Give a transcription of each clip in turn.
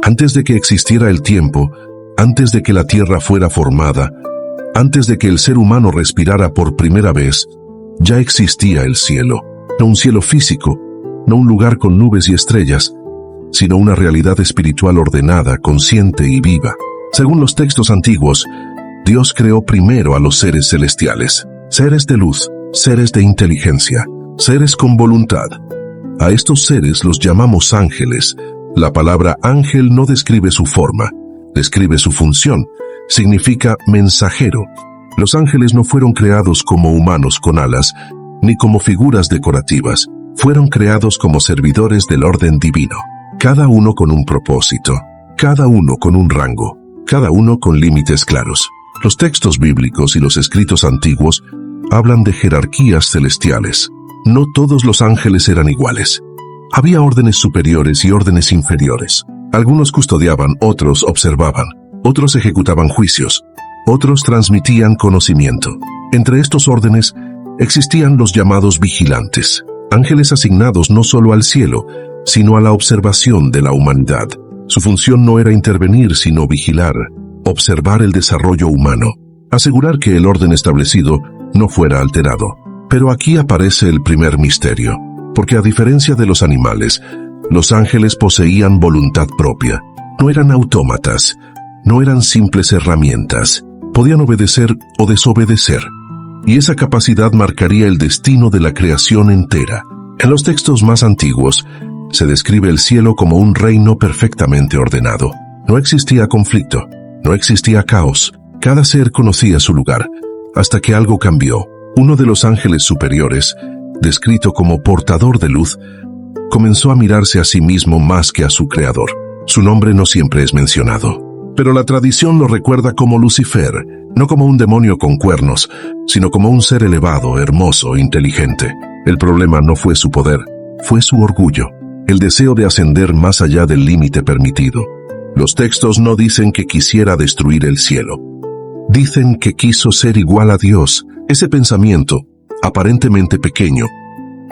Antes de que existiera el tiempo, antes de que la tierra fuera formada, antes de que el ser humano respirara por primera vez, ya existía el cielo. No un cielo físico, no un lugar con nubes y estrellas, sino una realidad espiritual ordenada, consciente y viva. Según los textos antiguos, Dios creó primero a los seres celestiales, seres de luz, seres de inteligencia, seres con voluntad. A estos seres los llamamos ángeles. La palabra ángel no describe su forma, describe su función. Significa mensajero. Los ángeles no fueron creados como humanos con alas, ni como figuras decorativas. Fueron creados como servidores del orden divino. Cada uno con un propósito, cada uno con un rango, cada uno con límites claros. Los textos bíblicos y los escritos antiguos hablan de jerarquías celestiales. No todos los ángeles eran iguales. Había órdenes superiores y órdenes inferiores. Algunos custodiaban, otros observaban, otros ejecutaban juicios, otros transmitían conocimiento. Entre estos órdenes existían los llamados vigilantes, ángeles asignados no solo al cielo, sino a la observación de la humanidad. Su función no era intervenir, sino vigilar, observar el desarrollo humano, asegurar que el orden establecido no fuera alterado. Pero aquí aparece el primer misterio, porque a diferencia de los animales, los ángeles poseían voluntad propia. No eran autómatas, no eran simples herramientas, podían obedecer o desobedecer. Y esa capacidad marcaría el destino de la creación entera. En los textos más antiguos, se describe el cielo como un reino perfectamente ordenado. No existía conflicto, no existía caos. Cada ser conocía su lugar, hasta que algo cambió. Uno de los ángeles superiores, descrito como portador de luz, comenzó a mirarse a sí mismo más que a su creador. Su nombre no siempre es mencionado, pero la tradición lo recuerda como Lucifer, no como un demonio con cuernos, sino como un ser elevado, hermoso, inteligente. El problema no fue su poder, fue su orgullo, el deseo de ascender más allá del límite permitido. Los textos no dicen que quisiera destruir el cielo. Dicen que quiso ser igual a Dios. Ese pensamiento, aparentemente pequeño,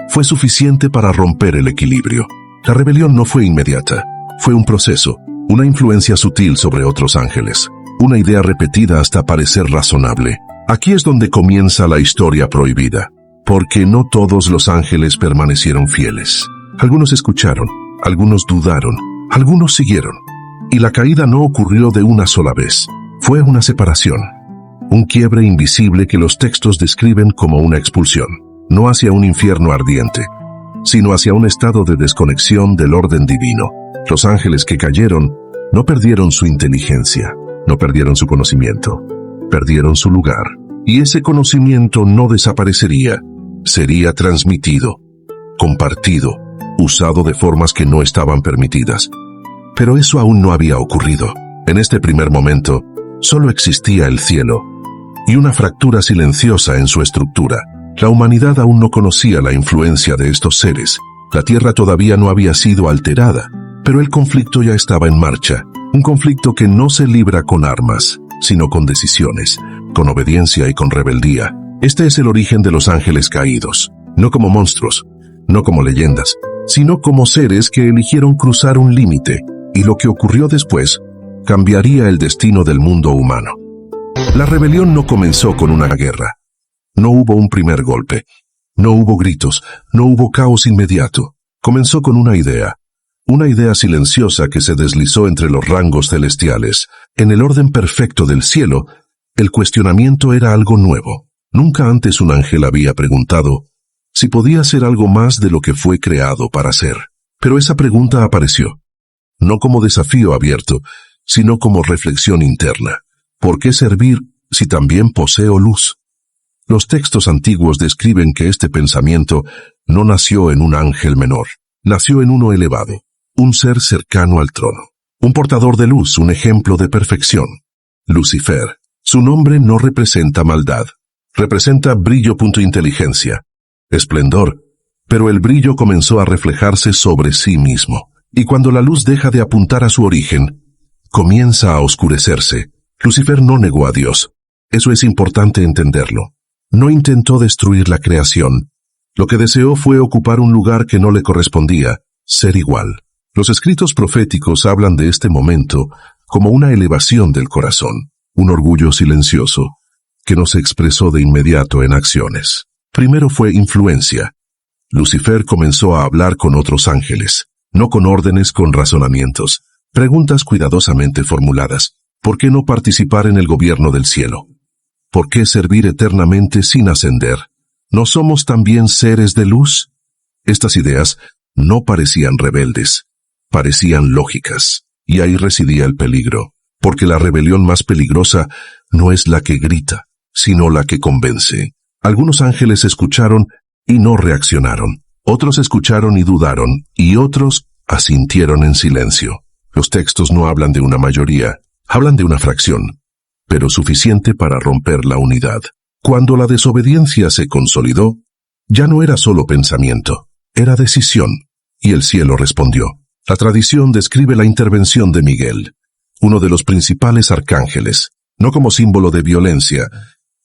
fue suficiente para romper el equilibrio. La rebelión no fue inmediata, fue un proceso, una influencia sutil sobre otros ángeles, una idea repetida hasta parecer razonable. Aquí es donde comienza la historia prohibida, porque no todos los ángeles permanecieron fieles. Algunos escucharon, algunos dudaron, algunos siguieron. Y la caída no ocurrió de una sola vez. Fue una separación, un quiebre invisible que los textos describen como una expulsión, no hacia un infierno ardiente, sino hacia un estado de desconexión del orden divino. Los ángeles que cayeron no perdieron su inteligencia, no perdieron su conocimiento, perdieron su lugar. Y ese conocimiento no desaparecería, sería transmitido, compartido, usado de formas que no estaban permitidas. Pero eso aún no había ocurrido. En este primer momento, solo existía el cielo y una fractura silenciosa en su estructura. La humanidad aún no conocía la influencia de estos seres. La tierra todavía no había sido alterada, pero el conflicto ya estaba en marcha. Un conflicto que no se libra con armas, sino con decisiones, con obediencia y con rebeldía. Este es el origen de los ángeles caídos, no como monstruos, no como leyendas, sino como seres que eligieron cruzar un límite, y lo que ocurrió después cambiaría el destino del mundo humano. La rebelión no comenzó con una guerra. No hubo un primer golpe, no hubo gritos, no hubo caos inmediato. Comenzó con una idea silenciosa que se deslizó entre los rangos celestiales. En el orden perfecto del cielo, el cuestionamiento era algo nuevo. Nunca antes un ángel había preguntado si podía ser algo más de lo que fue creado para ser. Pero esa pregunta apareció, no como desafío abierto, sino como reflexión interna. ¿Por qué servir si también poseo luz? Los textos antiguos describen que este pensamiento no nació en un ángel menor, nació en uno elevado, un ser cercano al trono, un portador de luz, un ejemplo de perfección. Lucifer. Su nombre no representa maldad, representa brillo. Inteligencia, esplendor, pero el brillo comenzó a reflejarse sobre sí mismo, y cuando la luz deja de apuntar a su origen, comienza a oscurecerse. Lucifer no negó a Dios. Eso es importante entenderlo. No intentó destruir la creación. Lo que deseó fue ocupar un lugar que no le correspondía, ser igual. Los escritos proféticos hablan de este momento como una elevación del corazón, un orgullo silencioso, que no se expresó de inmediato en acciones. Primero fue influencia. Lucifer comenzó a hablar con otros ángeles, no con órdenes, con razonamientos, preguntas cuidadosamente formuladas. ¿Por qué no participar en el gobierno del cielo? ¿Por qué servir eternamente sin ascender? ¿No somos también seres de luz? Estas ideas no parecían rebeldes, parecían lógicas, y ahí residía el peligro, porque la rebelión más peligrosa no es la que grita, sino la que convence. Algunos ángeles escucharon y no reaccionaron, otros escucharon y dudaron, y otros asintieron en silencio. Los textos no hablan de una mayoría, hablan de una fracción, pero suficiente para romper la unidad. Cuando la desobediencia se consolidó, ya no era solo pensamiento, era decisión, y el cielo respondió. La tradición describe la intervención de Miguel, uno de los principales arcángeles, no como símbolo de violencia,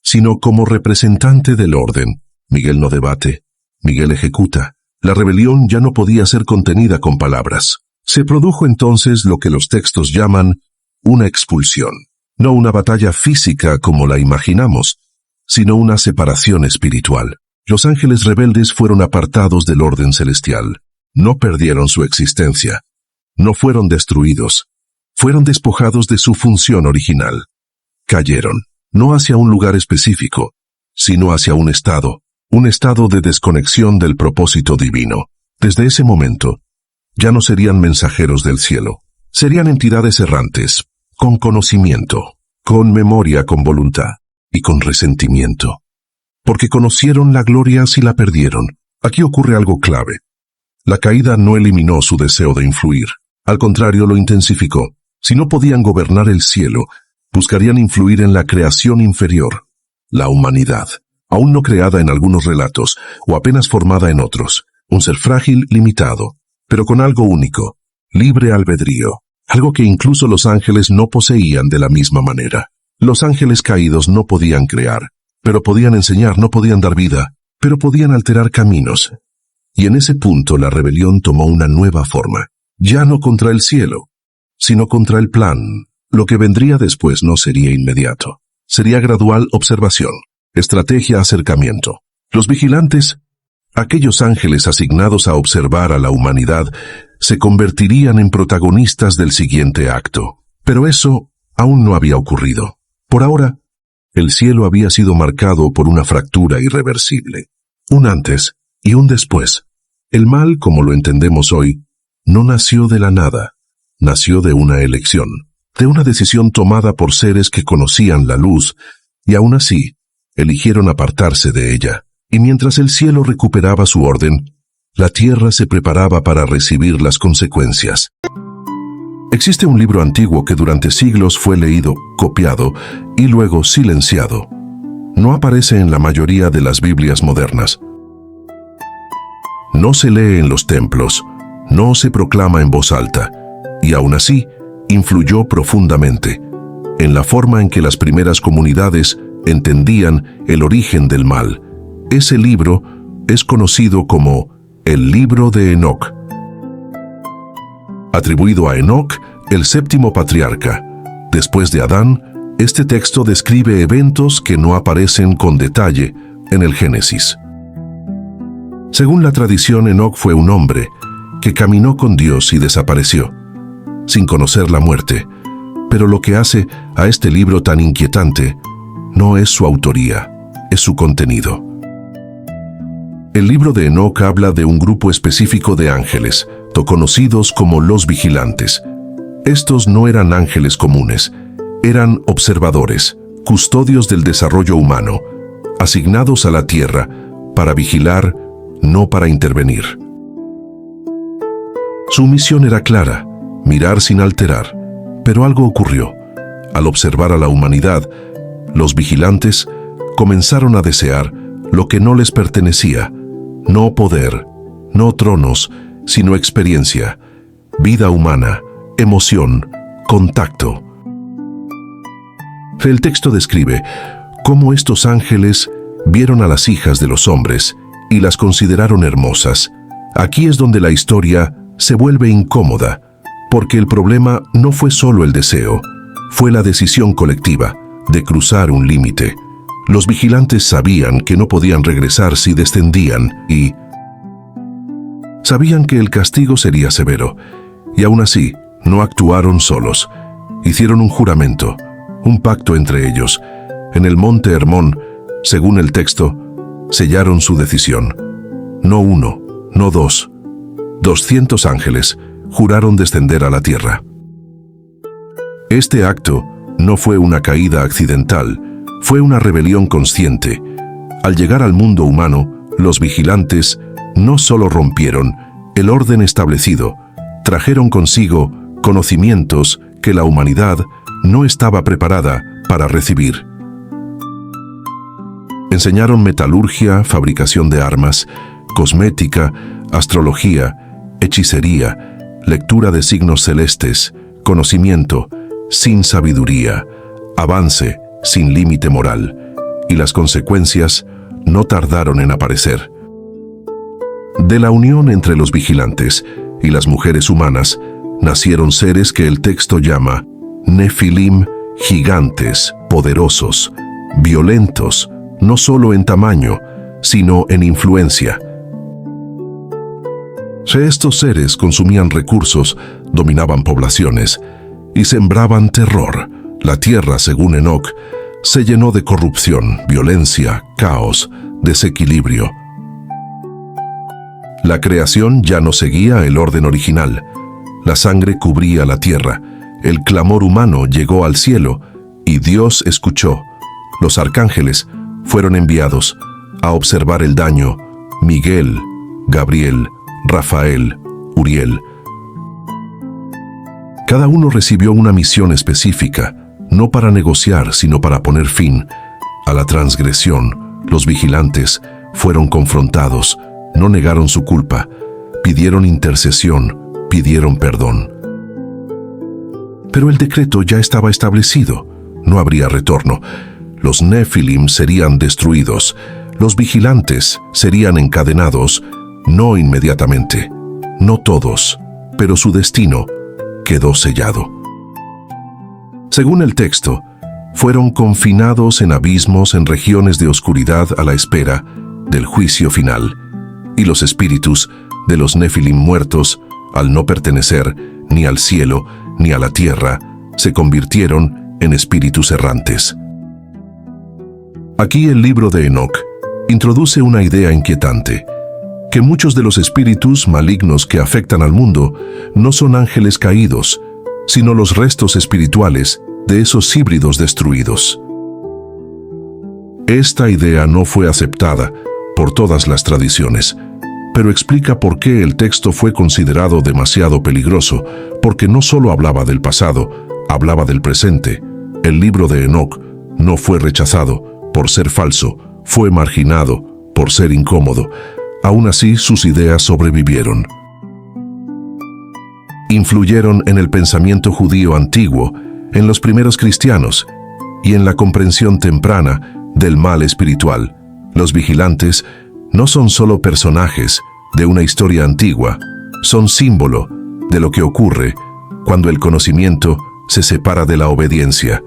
sino como representante del orden. Miguel no debate, Miguel ejecuta. La rebelión ya no podía ser contenida con palabras. Se produjo entonces lo que los textos llaman una expulsión. No una batalla física como la imaginamos, sino una separación espiritual. Los ángeles rebeldes fueron apartados del orden celestial. No perdieron su existencia. No fueron destruidos. Fueron despojados de su función original. Cayeron, no hacia un lugar específico, sino hacia un estado de desconexión del propósito divino. Desde ese momento, ya no serían mensajeros del cielo. Serían entidades errantes, con conocimiento, con memoria, con voluntad y con resentimiento. Porque conocieron la gloria si la perdieron. Aquí ocurre algo clave. La caída no eliminó su deseo de influir. Al contrario, lo intensificó. Si no podían gobernar el cielo, buscarían influir en la creación inferior, la humanidad, aún no creada en algunos relatos o apenas formada en otros. Un ser frágil, limitado, pero con algo único, libre albedrío. Algo que incluso los ángeles no poseían de la misma manera. Los ángeles caídos no podían crear, pero podían enseñar, no podían dar vida, pero podían alterar caminos. Y en ese punto la rebelión tomó una nueva forma, ya no contra el cielo, sino contra el plan. Lo que vendría después no sería inmediato, sería gradual observación, estrategia, acercamiento. Los vigilantes, aquellos ángeles asignados a observar a la humanidad, se convertirían en protagonistas del siguiente acto. Pero eso aún no había ocurrido. Por ahora, el cielo había sido marcado por una fractura irreversible. Un antes y un después. El mal, como lo entendemos hoy, no nació de la nada. Nació de una elección, de una decisión tomada por seres que conocían la luz, y aún así, eligieron apartarse de ella. Y mientras el cielo recuperaba su orden, la tierra se preparaba para recibir las consecuencias. Existe un libro antiguo que durante siglos fue leído, copiado y luego silenciado. No aparece en la mayoría de las Biblias modernas. No se lee en los templos, no se proclama en voz alta, y aún así influyó profundamente en la forma en que las primeras comunidades entendían el origen del mal. Ese libro es conocido como el Libro de Enoc. Atribuido a Enoc, el séptimo patriarca. Después de Adán, este texto describe eventos que no aparecen con detalle en el Génesis. Según la tradición, Enoc fue un hombre que caminó con Dios y desapareció, sin conocer la muerte. Pero lo que hace a este libro tan inquietante no es su autoría, es su contenido. El libro de Enoc habla de un grupo específico de ángeles, conocidos como los vigilantes. Estos no eran ángeles comunes, eran observadores, custodios del desarrollo humano, asignados a la tierra para vigilar, no para intervenir. Su misión era clara, mirar sin alterar, pero algo ocurrió. Al observar a la humanidad, los vigilantes comenzaron a desear lo que no les pertenecía, no poder, no tronos, sino experiencia, vida humana, emoción, contacto. El texto describe cómo estos ángeles vieron a las hijas de los hombres y las consideraron hermosas. Aquí es donde la historia se vuelve incómoda, porque el problema no fue solo el deseo, fue la decisión colectiva de cruzar un límite. Los vigilantes sabían que no podían regresar si descendían y sabían que el castigo sería severo, y aún así no actuaron solos. Hicieron un juramento, un pacto entre ellos. En el monte Hermón, según el texto, sellaron su decisión. No uno, no dos, 200 ángeles juraron descender a la tierra. Este acto no fue una caída accidental, fue una rebelión consciente. Al llegar al mundo humano, los vigilantes no solo rompieron el orden establecido, trajeron consigo conocimientos que la humanidad no estaba preparada para recibir. Enseñaron metalurgia, fabricación de armas, cosmética, astrología, hechicería, lectura de signos celestes, conocimiento sin sabiduría, avance sin límite moral, y las consecuencias no tardaron en aparecer. De la unión entre los vigilantes y las mujeres humanas nacieron seres que el texto llama Nefilim, gigantes, poderosos, violentos, no solo en tamaño, sino en influencia. Estos seres consumían recursos, dominaban poblaciones y sembraban terror. La tierra, según Enoc, se llenó de corrupción, violencia, caos, desequilibrio. La creación ya no seguía el orden original. La sangre cubría la tierra, el clamor humano llegó al cielo y Dios escuchó. Los arcángeles fueron enviados a observar el daño: Miguel, Gabriel, Rafael, Uriel. Cada uno recibió una misión específica, no para negociar, sino para poner fin a la transgresión. Los vigilantes fueron confrontados, no negaron su culpa, pidieron intercesión, pidieron perdón. Pero el decreto ya estaba establecido, no habría retorno. Los Nefilim serían destruidos, los vigilantes serían encadenados, no inmediatamente, no todos, pero su destino quedó sellado. Según el texto, fueron confinados en abismos en regiones de oscuridad a la espera del juicio final, y los espíritus de los Nefilim muertos, al no pertenecer ni al cielo ni a la tierra, se convirtieron en espíritus errantes. Aquí el libro de Enoc introduce una idea inquietante, que muchos de los espíritus malignos que afectan al mundo no son ángeles caídos, sino los restos espirituales de esos híbridos destruidos. Esta idea no fue aceptada por todas las tradiciones, pero explica por qué el texto fue considerado demasiado peligroso, porque no solo hablaba del pasado, hablaba del presente. El libro de Enoc no fue rechazado por ser falso, fue marginado por ser incómodo. Aún así, sus ideas sobrevivieron. Influyeron en el pensamiento judío antiguo, en los primeros cristianos y en la comprensión temprana del mal espiritual. Los vigilantes no son solo personajes de una historia antigua, son símbolo de lo que ocurre cuando el conocimiento se separa de la obediencia.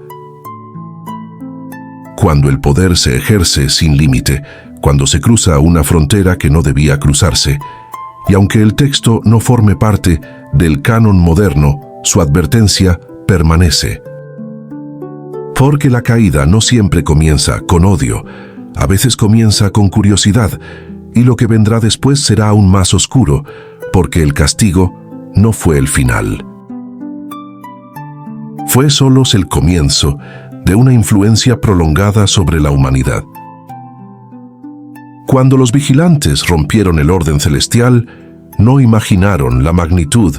Cuando el poder se ejerce sin límite, cuando se cruza una frontera que no debía cruzarse. Y aunque el texto no forme parte del canon moderno, su advertencia permanece. Porque la caída no siempre comienza con odio, a veces comienza con curiosidad, y lo que vendrá después será aún más oscuro, porque el castigo no fue el final. Fue solo el comienzo de una influencia prolongada sobre la humanidad. Cuando los vigilantes rompieron el orden celestial, no imaginaron la magnitud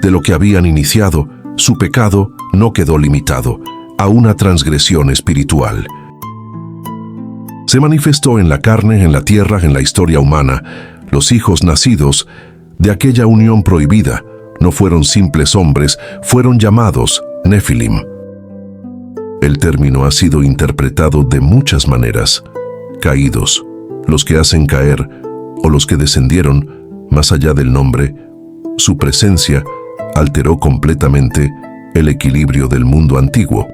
de lo que habían iniciado. Su pecado no quedó limitado a una transgresión espiritual. Se manifestó en la carne, en la tierra, en la historia humana. Los hijos nacidos de aquella unión prohibida no fueron simples hombres, fueron llamados Nefilim. El término ha sido interpretado de muchas maneras: caídos, los que hacen caer, o los que descendieron más allá del nombre, Su presencia alteró completamente el equilibrio del mundo antiguo.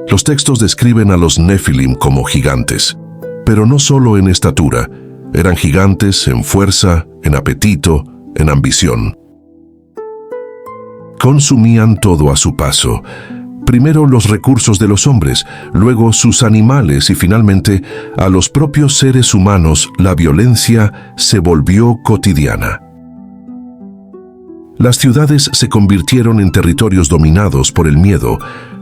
Los textos describen a los Nefilim como gigantes, pero no solo en estatura, eran gigantes en fuerza, en apetito, en ambición. Consumían todo a su paso. Primero los recursos de los hombres, luego sus animales y finalmente a los propios seres humanos. La violencia se volvió cotidiana. Las ciudades se convirtieron en territorios dominados por el miedo.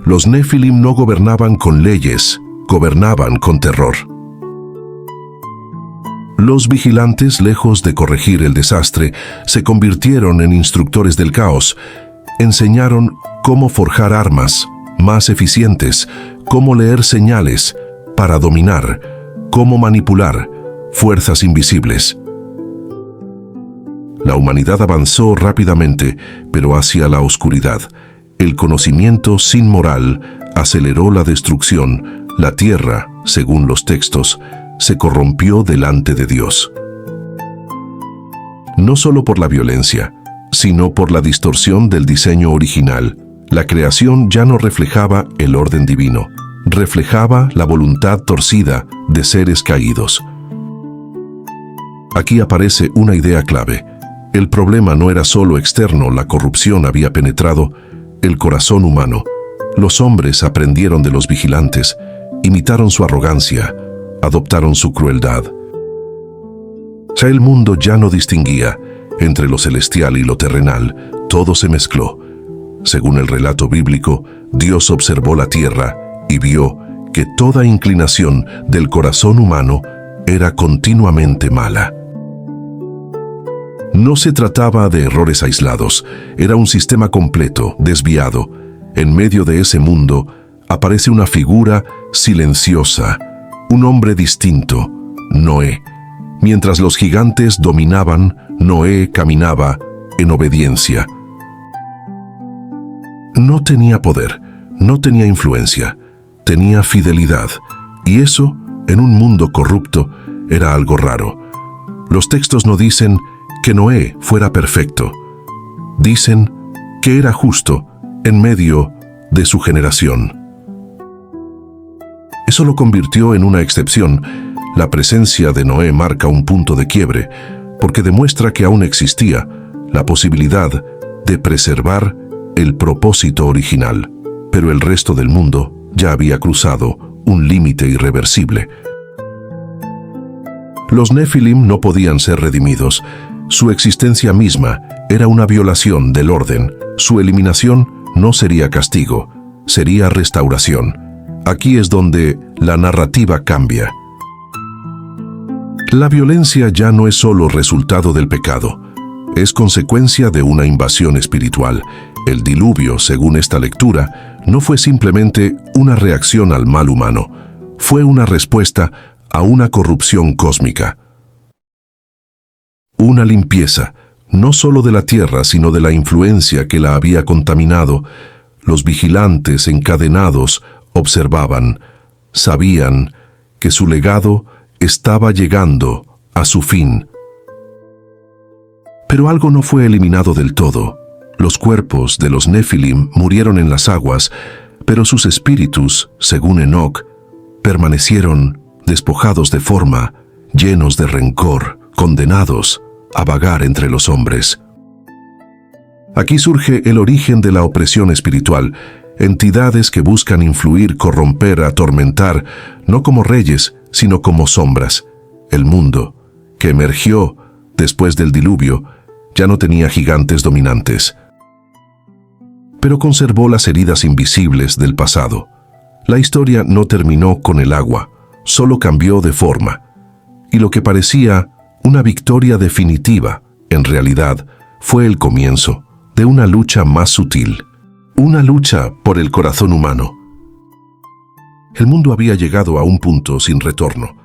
Los Nefilim no gobernaban con leyes, gobernaban con terror. Los vigilantes, lejos de corregir el desastre, se convirtieron en instructores del caos. Enseñaron cómo forjar armas más eficientes, cómo leer señales para dominar, cómo manipular fuerzas invisibles. La humanidad avanzó rápidamente, pero hacia la oscuridad. El conocimiento sin moral aceleró la destrucción. La tierra, según los textos, se corrompió delante de Dios. No solo por la violencia, sino por la distorsión del diseño original. La creación ya no reflejaba el orden divino, reflejaba la voluntad torcida de seres caídos. Aquí aparece una idea clave. El problema no era solo externo, la corrupción había penetrado el corazón humano. Los hombres aprendieron de los vigilantes, imitaron su arrogancia, adoptaron su crueldad. Ya el mundo ya no distinguía entre lo celestial y lo terrenal, todo se mezcló. Según el relato bíblico, Dios observó la tierra y vio que toda inclinación del corazón humano era continuamente mala. No se trataba de errores aislados, era un sistema completo, desviado. En medio de ese mundo aparece una figura silenciosa, un hombre distinto, Noé. Mientras los gigantes dominaban, Noé caminaba en obediencia. No tenía poder, no tenía influencia, tenía fidelidad, y eso, en un mundo corrupto, era algo raro. Los textos no dicen que Noé fuera perfecto, dicen que era justo en medio de su generación. Eso lo convirtió en una excepción. La presencia de Noé marca un punto de quiebre, porque demuestra que aún existía la posibilidad de preservar el propósito original, pero el resto del mundo ya había cruzado un límite irreversible. Los Nefilim no podían ser redimidos. Su existencia misma era una violación del orden. Su eliminación no sería castigo, sería restauración. Aquí es donde la narrativa cambia. La violencia ya no es solo resultado del pecado, es consecuencia de una invasión espiritual. El diluvio, según esta lectura, no fue simplemente una reacción al mal humano, fue una respuesta a una corrupción cósmica. Una limpieza, no solo de la tierra, sino de la influencia que la había contaminado. Los vigilantes encadenados observaban, sabían que su legado estaba llegando a su fin. Pero algo no fue eliminado del todo. Los cuerpos de los Nefilim murieron en las aguas, pero sus espíritus, según Enoc, permanecieron despojados de forma, llenos de rencor, condenados a vagar entre los hombres. Aquí surge el origen de la opresión espiritual, entidades que buscan influir, corromper, atormentar, no como reyes, sino como sombras. El mundo, que emergió después del diluvio, ya no tenía gigantes dominantes, pero conservó las heridas invisibles del pasado. La historia no terminó con el agua, solo cambió de forma, y lo que parecía una victoria definitiva, en realidad, fue el comienzo de una lucha más sutil, una lucha por el corazón humano. El mundo había llegado a un punto sin retorno.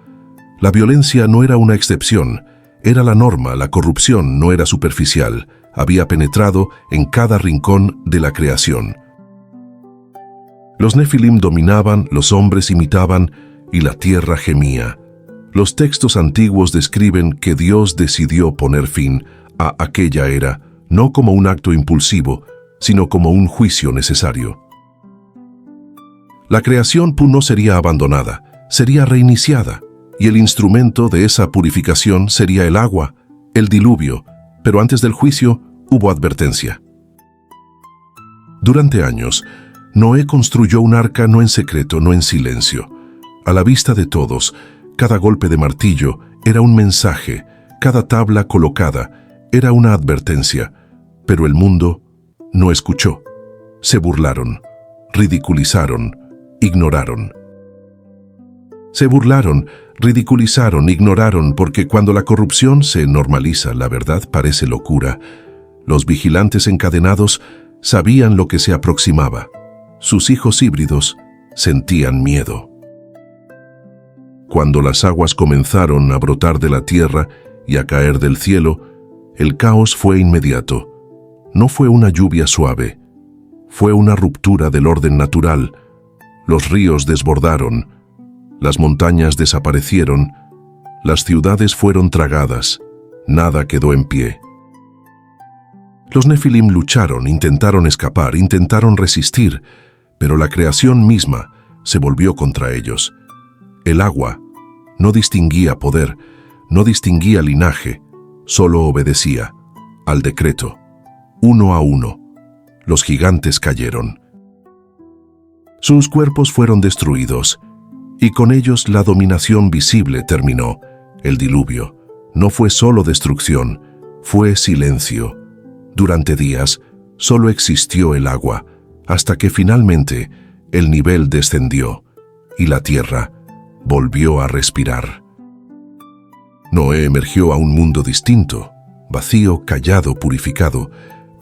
La violencia no era una excepción, era la norma. La corrupción no era superficial, había penetrado en cada rincón de la creación. Los Nefilim dominaban, los hombres imitaban y la tierra gemía. Los textos antiguos describen que Dios decidió poner fin a aquella era, no como un acto impulsivo, sino como un juicio necesario. La creación no sería abandonada, sería reiniciada, y el instrumento de esa purificación sería el agua, el diluvio, pero antes del juicio hubo advertencia. Durante años, Noé construyó un arca no en secreto, no en silencio. A la vista de todos, cada golpe de martillo era un mensaje, cada tabla colocada era una advertencia, pero el mundo no escuchó. Se burlaron, ridiculizaron, ignoraron. Se burlaron, ridiculizaron, ignoraron, porque cuando la corrupción se normaliza, la verdad parece locura. Los vigilantes encadenados sabían lo que se aproximaba. Sus hijos híbridos sentían miedo. Cuando las aguas comenzaron a brotar de la tierra y a caer del cielo, el caos fue inmediato. No fue una lluvia suave, fue una ruptura del orden natural. Los ríos desbordaron, las montañas desaparecieron, las ciudades fueron tragadas, nada quedó en pie. Los Nefilim lucharon, intentaron escapar, intentaron resistir, pero la creación misma se volvió contra ellos. El agua no distinguía poder, no distinguía linaje, solo obedecía al decreto. Uno a uno, los gigantes cayeron. Sus cuerpos fueron destruidos, y con ellos la dominación visible terminó. El diluvio no fue solo destrucción, fue silencio. Durante días solo existió el agua, hasta que finalmente el nivel descendió y la tierra volvió a respirar. Noé emergió a un mundo distinto, vacío, callado, purificado,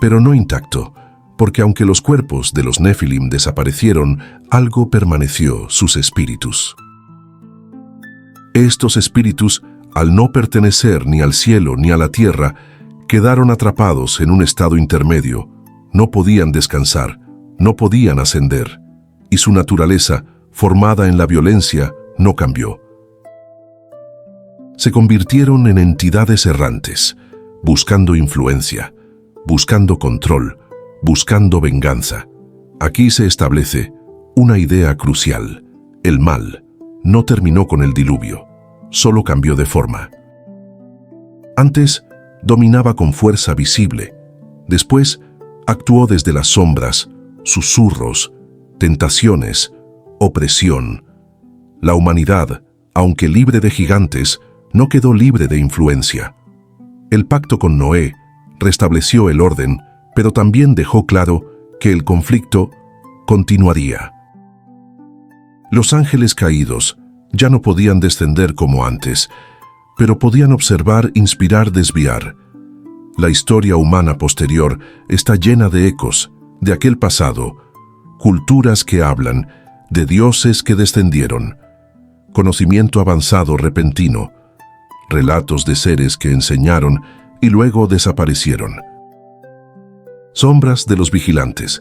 pero no intacto, porque aunque los cuerpos de los Nefilim desaparecieron, algo permaneció, sus espíritus. Estos espíritus, al no pertenecer ni al cielo ni a la tierra, quedaron atrapados en un estado intermedio, no podían descansar, no podían ascender, y su naturaleza, formada en la violencia, no cambió. Se convirtieron en entidades errantes, buscando influencia, buscando control, buscando venganza. Aquí se establece una idea crucial. El mal no terminó con el diluvio, solo cambió de forma. Antes dominaba con fuerza visible, después actuó desde las sombras, susurros, tentaciones, opresión. La humanidad, aunque libre de gigantes, no quedó libre de influencia. El pacto con Noé restableció el orden, pero también dejó claro que el conflicto continuaría. Los ángeles caídos ya no podían descender como antes, pero podían observar, inspirar, desviar. La historia humana posterior está llena de ecos de aquel pasado, culturas que hablan de dioses que descendieron, conocimiento avanzado repentino, relatos de seres que enseñaron y luego desaparecieron. Sombras de los vigilantes,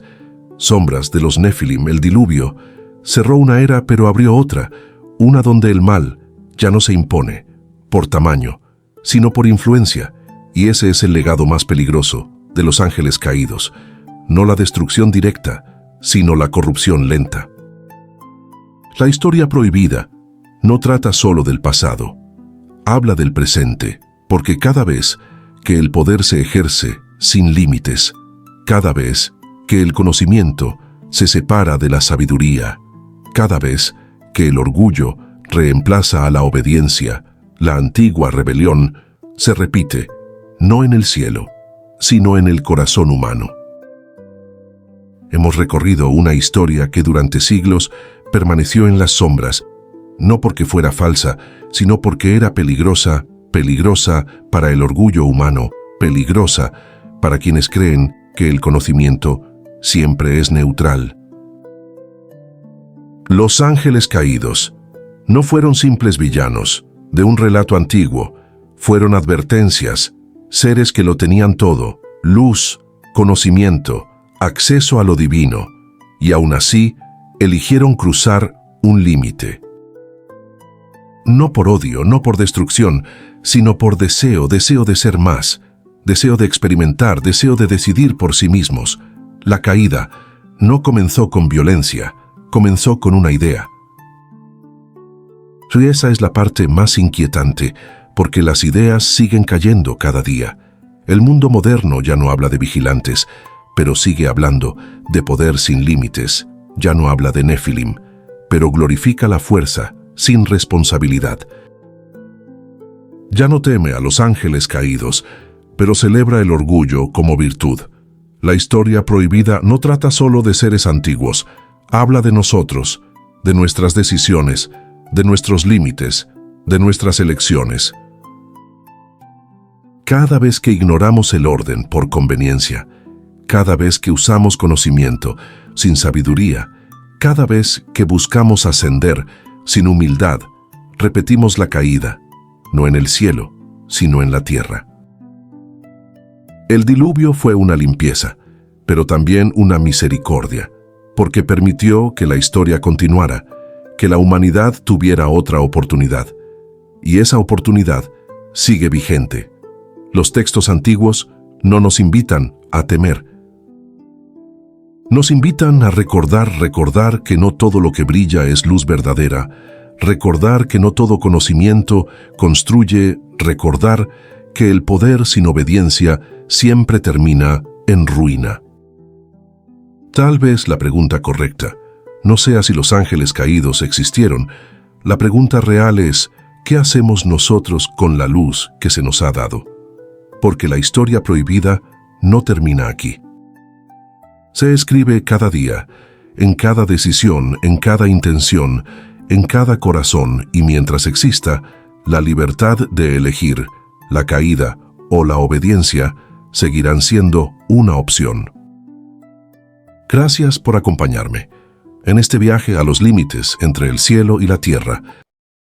sombras de los Nefilim. El diluvio cerró una era pero abrió otra, una donde el mal ya no se impone por tamaño, sino por influencia, y ese es el legado más peligroso de los ángeles caídos, no la destrucción directa, sino la corrupción lenta. La historia prohibida no trata solo del pasado, habla del presente, porque cada vez que el poder se ejerce sin límites, cada vez que el conocimiento se separa de la sabiduría, cada vez que el orgullo reemplaza a la obediencia, la antigua rebelión se repite, no en el cielo, sino en el corazón humano. Hemos recorrido una historia que durante siglos permaneció en las sombras, no porque fuera falsa, sino porque era peligrosa, peligrosa para el orgullo humano, peligrosa para quienes creen que el conocimiento siempre es neutral. Los ángeles caídos no fueron simples villanos de un relato antiguo, fueron advertencias, seres que lo tenían todo, luz, conocimiento, acceso a lo divino, y aún así eligieron cruzar un límite. No por odio, no por destrucción, sino por deseo de ser más, deseo de experimentar, deseo de decidir por sí mismos. La caída no comenzó con violencia, comenzó con una idea. Y esa es la parte más inquietante, porque las ideas siguen cayendo cada día. El mundo moderno ya no habla de vigilantes, pero sigue hablando de poder sin límites. Ya no habla de Nefilim, pero glorifica la fuerza sin responsabilidad. Ya no teme a los ángeles caídos, pero celebra el orgullo como virtud. La historia prohibida no trata solo de seres antiguos, habla de nosotros, de nuestras decisiones, de nuestros límites, de nuestras elecciones. Cada vez que ignoramos el orden por conveniencia, cada vez que usamos conocimiento sin sabiduría, cada vez que buscamos ascender sin humildad, repetimos la caída, no en el cielo, sino en la tierra. El diluvio fue una limpieza, pero también una misericordia, porque permitió que la historia continuara, que la humanidad tuviera otra oportunidad. Y esa oportunidad sigue vigente. Los textos antiguos no nos invitan a temer. Nos invitan a recordar que no todo lo que brilla es luz verdadera, recordar que no todo conocimiento construye, recordar que el poder sin obediencia siempre termina en ruina. Tal vez la pregunta correcta no sea si los ángeles caídos existieron. La pregunta real es, ¿qué hacemos nosotros con la luz que se nos ha dado? Porque la historia prohibida no termina aquí. Se escribe cada día, en cada decisión, en cada intención, en cada corazón, y mientras exista la libertad de elegir, la caída o la obediencia seguirán siendo una opción. Gracias por acompañarme en este viaje a los límites entre el cielo y la tierra,